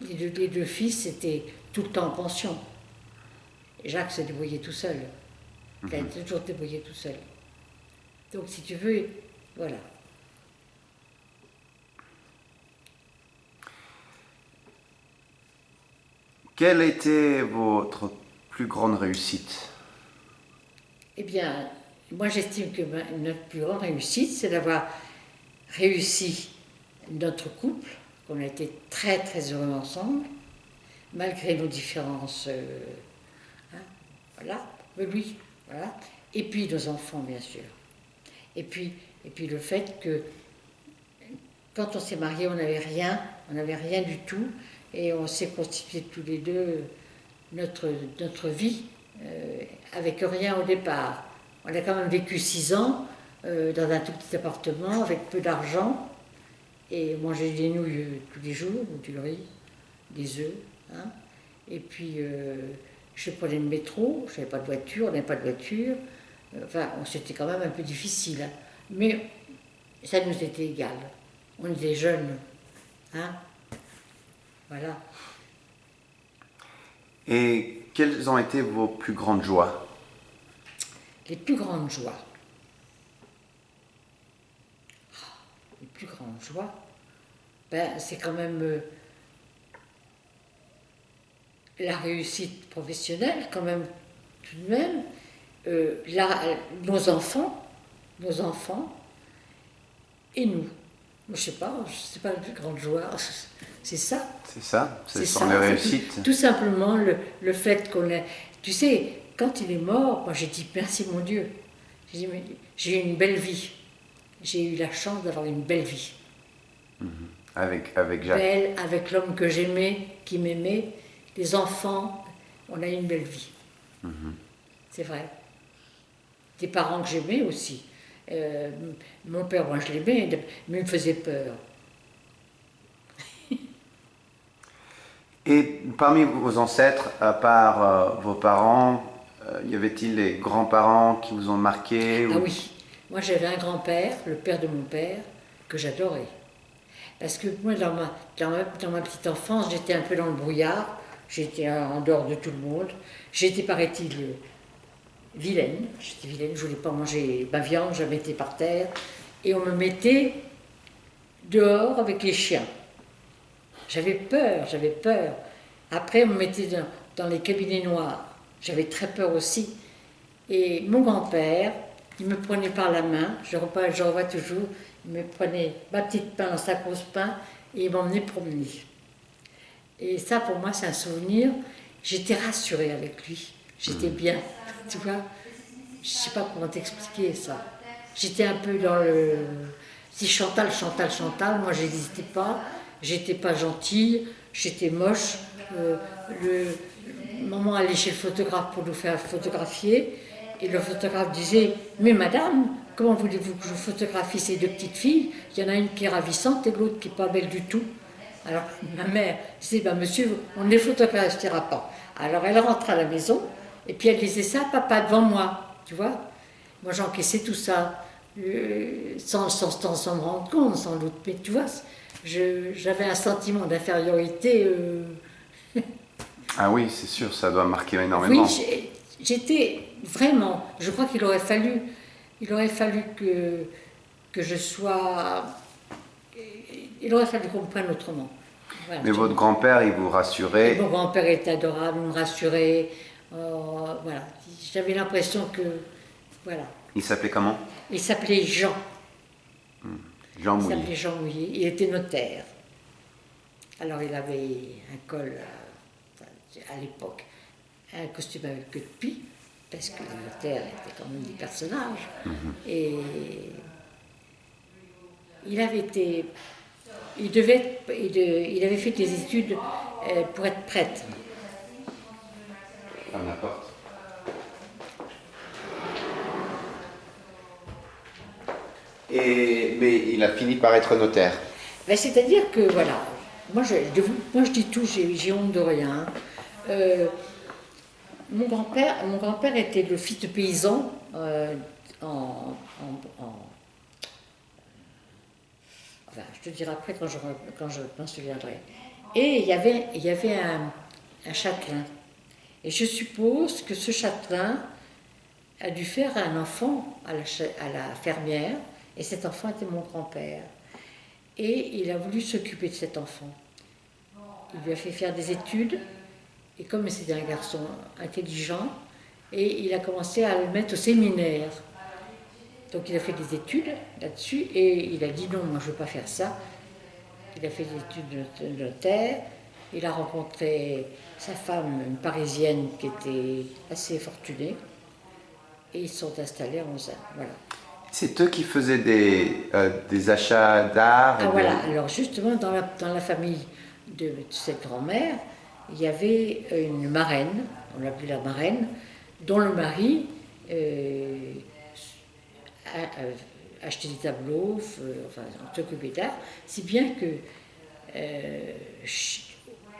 les deux fils étaient tout le temps en pension. Et Jacques se débrouillait tout seul. Il a toujours débrouillé tout seul. Donc si tu veux, voilà. Quelle était votre plus grande réussite? Eh bien, moi j'estime que notre plus grande réussite, c'est d'avoir réussi notre couple, qu'on a été très très heureux ensemble, malgré nos différences, voilà, mais oui, voilà. Et puis nos enfants, bien sûr. Et puis le fait que quand on s'est mariés, on n'avait rien du tout, et on s'est constitué tous les deux notre vie avec rien au départ. On a quand même vécu 6 ans dans un tout petit appartement avec peu d'argent et manger des nouilles tous les jours, ou du riz, des œufs. Hein. Et puis je prenais le métro, je n'avais pas de voiture, on n'avait pas de voiture. Enfin, c'était quand même un peu difficile. Hein. Mais ça nous était égal. On était jeunes. Hein. Voilà. Et quelles ont été vos plus grandes joies? Les plus grandes joies. Les plus grandes joies, ben, c'est quand même la réussite professionnelle, quand même, tout de même. Nos enfants et nous. je sais pas, c'est pas la plus grande joie. C'est ça. C'est ça, ce C'est sont ça. les réussites. Tout simplement le fait qu'on ait. Tu sais, quand il est mort, moi j'ai dit merci mon Dieu. J'ai dit, mais j'ai eu une belle vie. J'ai eu la chance d'avoir une belle vie. Avec Jacques. Belle, avec l'homme que j'aimais, qui m'aimait, les enfants, on a eu une belle vie. C'est vrai. Des parents que j'aimais aussi. Mon père, moi je l'aimais, mais il me faisait peur. Et parmi vos ancêtres, à part vos parents, y avait-il les grands-parents qui vous ont marqué Ah ou- oui, moi j'avais un grand-père, le père de mon père, que j'adorais. Parce que moi, dans ma petite enfance, j'étais un peu dans le brouillard, j'étais en dehors de tout le monde. J'étais, paraît-il, vilaine. J'étais vilaine, je ne voulais pas manger ma viande, je la mettais par terre. Et on me mettait dehors avec les chiens. J'avais peur, j'avais peur. Après, on me mettait dans les cabinets noirs. J'avais très peur aussi. Et mon grand-père, il me prenait par la main, je revois toujours, il me prenait ma petite pain dans sa grosse pain et il m'emmenait promener. Et ça, pour moi, c'est un souvenir. J'étais rassurée avec lui. J'étais bien, tu vois. Je ne sais pas comment t'expliquer ça. J'étais un peu dans le... Si Chantal, Chantal, Chantal, moi, je n'hésitais pas. J'étais pas gentille, j'étais moche. Maman allait chez le photographe pour nous faire photographier. Et le photographe disait, mais madame, comment voulez-vous que je photographie ces deux petites filles? Il y en a une qui est ravissante et l'autre qui n'est pas belle du tout. Alors ma mère disait, ben, monsieur, on ne les photographiera pas. Alors elle rentre à la maison et puis elle disait ça à papa devant moi, tu vois. Moi j'encaissais tout ça, sans me rendre compte sans doute. Mais tu vois, j'avais un sentiment d'infériorité. Ah oui, c'est sûr, ça doit marquer énormément. Oui, j'étais vraiment. Je crois qu'il aurait fallu que je sois. Il aurait fallu qu'on me prenne autrement. Voilà, Mais votre grand-père, il vous rassurait. mon grand-père était adorable, il me rassurait. Voilà, j'avais l'impression que. Voilà. Il s'appelait comment? Il s'appelait Jean. Jean Il Mouilly. s'appelait Jean Mouillet. Il était notaire. Alors il avait un col, à l'époque, un costume avec queue de pie, parce que les notaires étaient quand même des personnages. Et il avait été. Il avait fait des études pour être prêtre. Ferme la porte. Mais il a fini par être notaire. Ben, c'est-à-dire que, voilà, moi je dis tout, j'ai honte de rien. Mon grand-père était le fils de paysan enfin, je te dirai après quand je m'en souviendrai. Et il y avait un châtelain. Et je suppose que ce châtelain a dû faire un enfant à la fermière, et cet enfant était mon grand-père. Et il a voulu s'occuper de cet enfant. Il lui a fait faire des études, et comme c'était un garçon intelligent, et il a commencé à le mettre au séminaire. Donc il a fait des études là-dessus, et il a dit non, moi je ne veux pas faire ça. Il a fait des études de notaire, il a rencontré sa femme, une Parisienne qui était assez fortunée, et ils sont installés à Onzain. Voilà. C'est eux qui faisaient des achats d'art. Ah voilà, alors justement dans la famille de cette grand-mère, il y avait une marraine, on l'appelait la marraine, dont le mari achetait des tableaux, enfin s'occupait d'art, si bien que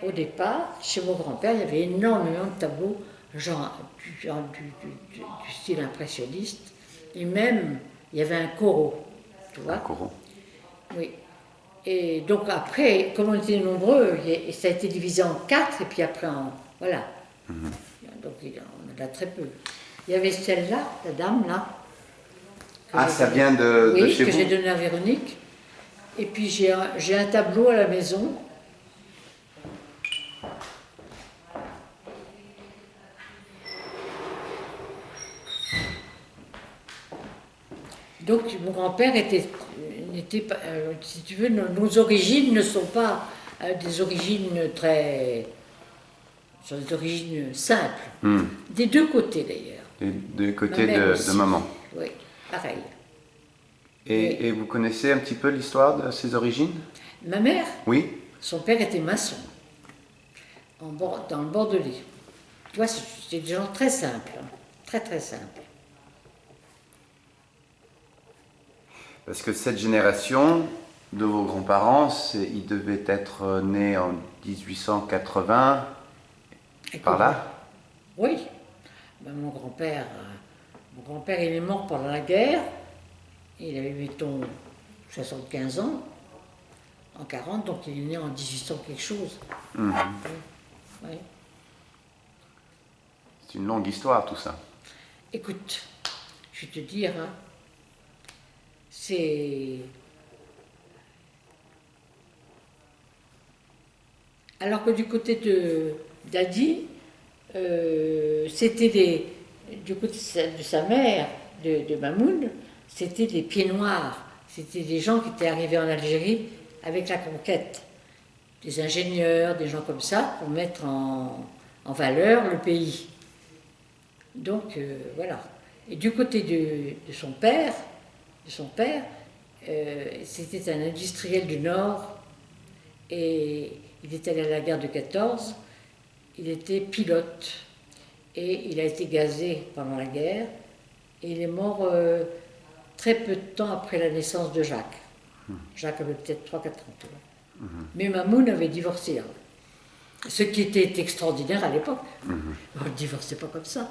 au départ, chez mon grand-père, il y avait énormément de tableaux, genre du style impressionniste, et même il y avait un corot, tu vois. Un corot. Oui. Et donc après, comme on était nombreux, ça a été divisé en 4, et puis après voilà. Donc on en a très peu. Il y avait celle-là, la dame là. Ah, ça vient de oui, chez que vous? j'ai donné à Véronique. Et puis j'ai un tableau à la maison. Donc mon grand-père n'était pas, si tu veux, nos origines ne sont pas des origines sont des origines simples. Des deux côtés d'ailleurs. Des deux côtés Ma mère de aussi. maman. Oui, pareil. Et vous connaissez un petit peu l'histoire de ses origines? Ma mère, Oui? son père était maçon, dans le Bordelais. Tu vois, c'est des gens très simples, hein, très très simples. Parce que cette génération de vos grands-parents, ils devaient être nés en 1880, Et par là? Oui. Ben, mon grand-père, il est mort pendant la guerre. Il avait, mettons, 75 ans, en 40, donc il est né en 1800 quelque chose. Mhm. Oui. C'est une longue histoire tout ça. Écoute, je vais te dire, hein, c'est... Alors que du côté d'Adi, c'était du côté de sa mère, de Mamoun, c'était des pieds noirs. C'était des gens qui étaient arrivés en Algérie avec la conquête. Des ingénieurs, des gens comme ça, pour mettre en valeur le pays. Donc, voilà. Et du côté de son père, c'était un industriel du Nord, et il est allé à la guerre de 14, il était pilote, et il a été gazé pendant la guerre, et il est mort très peu de temps après la naissance de Jacques. Jacques avait peut-être 3-4 ans. Mais Mamoun avait divorcé. Hein. Ce qui était extraordinaire à l'époque. On ne divorçait pas comme ça.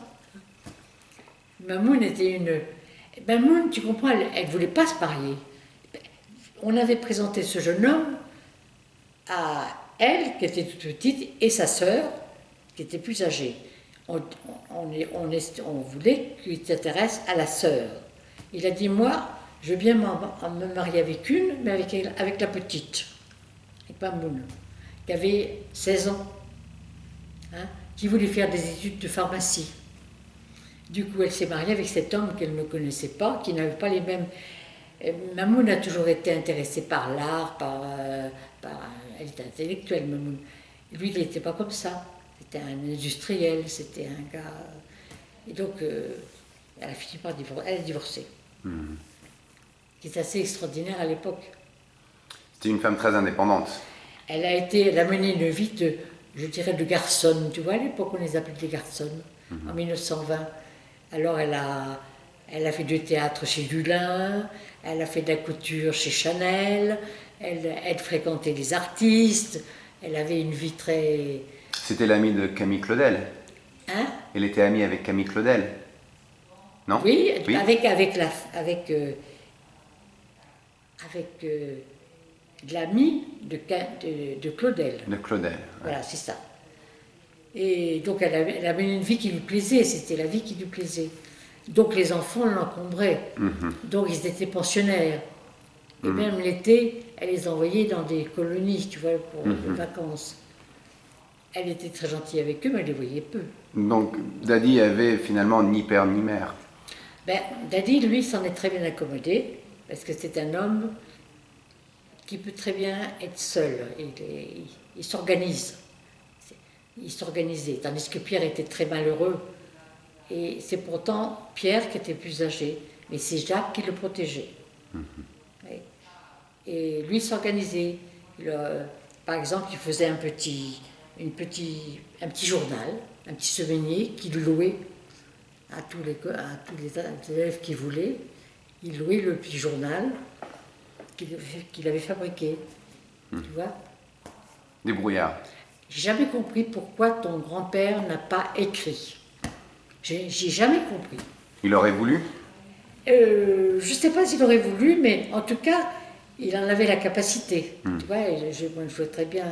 Mamoun était une... Mamoun, tu comprends, elle ne voulait pas se marier. On avait présenté ce jeune homme à elle, qui était toute petite, et sa sœur, qui était plus âgée. On voulait qu'il s'intéresse à la sœur. Il a dit, moi, je veux bien me marier avec une, mais avec la petite, avec Mamoun, qui avait 16 ans, hein, qui voulait faire des études de pharmacie. Du coup, elle s'est mariée avec cet homme qu'elle ne connaissait pas, qui n'avait pas les mêmes... Mamoun a toujours été intéressée par l'art, elle était intellectuelle, Mamoun. Lui, il n'était pas comme ça. C'était un industriel, c'était un gars... Et donc, elle a fini par divorcer. Elle a divorcé. Qui est assez extraordinaire à l'époque. C'était une femme très indépendante. Elle a mené une vie je dirais, de garçonne. Tu vois, à l'époque, on les appelait des garçonnes, en 1920. Alors, elle a fait du théâtre chez Dulin, elle a fait de la couture chez Chanel, elle fréquentait les artistes, elle avait une vie très... C'était l'amie de Camille Claudel. Hein? Elle était amie avec Camille Claudel. Non? Oui, avec l'ami de Claudel. De Claudel. Ouais. Voilà, c'est ça. Et donc elle avait une vie qui lui plaisait, c'était la vie qui lui plaisait. Donc les enfants l'encombraient. Donc ils étaient pensionnaires. Et même l'été, elle les envoyait dans des colonies, tu vois, pour les vacances. Elle était très gentille avec eux, mais elle les voyait peu. Donc Dadi avait finalement ni père ni mère. Ben, Dadi, lui, s'en est très bien accommodé, parce que c'est un homme qui peut très bien être seul. Il s'organise. Il s'organisait, tandis que Pierre était très malheureux. Et c'est pourtant Pierre qui était plus âgé, mais c'est Jacques qui le protégeait. Et lui s'organisait. Par exemple, il faisait un petit journal, un petit souvenir qu'il louait à tous les élèves qui voulaient. Il louait le petit journal qu'il avait fabriqué. Tu vois? Débrouillard. J'ai jamais compris pourquoi ton grand-père n'a pas écrit. J'ai jamais compris. Il aurait voulu? Je ne sais pas s'il aurait voulu, mais en tout cas, il en avait la capacité. Tu vois, je jouais très bien.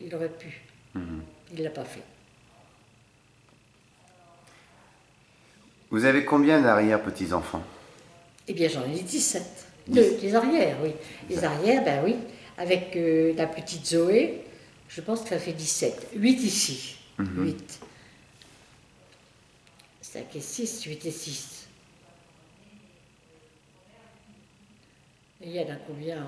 Il aurait pu. Il ne l'a pas fait. Vous avez combien d'arrière-petits-enfants? Eh bien, j'en ai 17. Les arrières, oui. Les arrières, ben oui. Avec la petite Zoé, je pense que ça fait 17. 8 ici. 8. 5 et 6, 8 et 6. il y en a combien?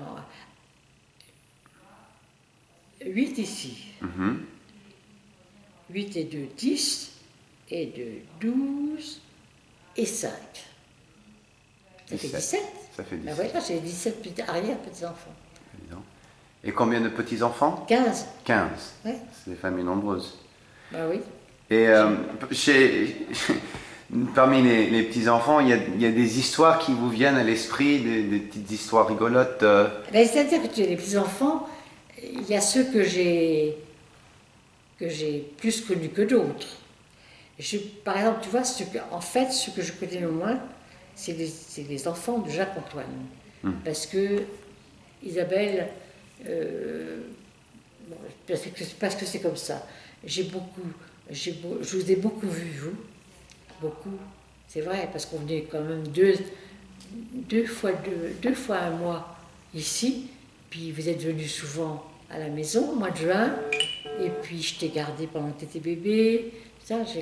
8 ici. 8 et 2, 10, et 2, 12, et 5. Ça fait 17. Ça fait 17. Ben voilà, j'ai 17 arrière-petits-enfants. Et combien de petits-enfants? 15. 15. Ouais. C'est des familles nombreuses. Ben oui. Et parmi les petits-enfants, il y a des histoires qui vous viennent à l'esprit, des petites histoires rigolotes. Ben, c'est-à-dire que les petits-enfants, il y a ceux que j'ai plus connus que d'autres. Par exemple, tu vois, en fait, ce que je connais le moins, c'est les enfants de Jacques-Antoine. Parce que Isabelle, parce que c'est comme ça. Je vous ai beaucoup vu, vous. Beaucoup. C'est vrai, parce qu'on venait quand même deux fois un mois ici. Puis vous êtes venus souvent à la maison au mois de juin. Et puis je t'ai gardé pendant que tu étais bébé. Ça, je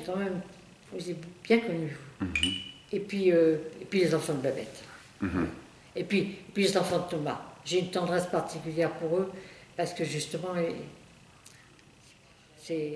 vous ai bien connu, vous. Et puis les enfants de Babette. Et puis les enfants de Thomas. J'ai une tendresse particulière pour eux, parce que justement, c'est